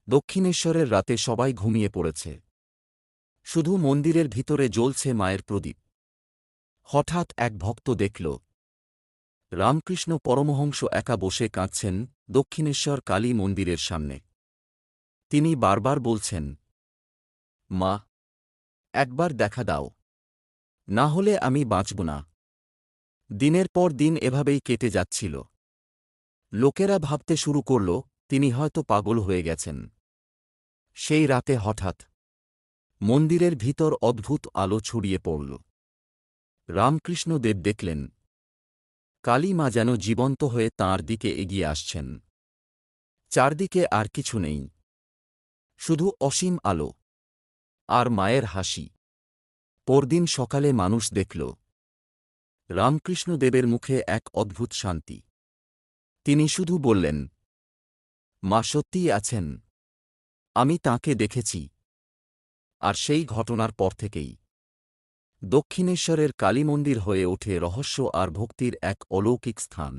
দক্ষিণেশ্বরের রাতে সবাই ঘুমিয়ে পড়েছে। শুধু মন্দিরের ভিতরে জ্বলছে মায়ের প্রদীপ। হঠাৎ এক ভক্ত দেখল রামকৃষ্ণ পরমহংস একা বসে কাঁদছেন দক্ষিণেশ্বর কালী মন্দিরের সামনে। তিনি বারবার বলছেন, মা, একবার দেখা দাও, না হলে আমি বাঁচব না। দিনের পর দিন এভাবেই কেটে যাচ্ছিল। লোকেরা ভাবতে শুরু করল তিনি হয়তো পাগল হয়ে গেছেন। সেই রাতে হঠাৎ মন্দিরের ভিতর অদ্ভুত আলো ছড়িয়ে পড়ল। রামকৃষ্ণদেব দেখলেন কালী মা যেন জীবন্ত হয়ে তাঁর দিকে এগিয়ে আসছেন। চারদিকে আর কিছু নেই, শুধু অসীম আলো আর মায়ের হাসি। পরদিন সকালে মানুষ দেখল রামকৃষ্ণদেবের মুখে এক অদ্ভুত শান্তি। তিনি শুধু বললেন, মা সত্যিই আছেন, আমি তাঁকে দেখেছি। আর সেই ঘটনার পর থেকেই দক্ষিণেশ্বরের কালী মন্দির হয়ে ওঠে রহস্য আর ভক্তির এক অলৌকিক স্থান।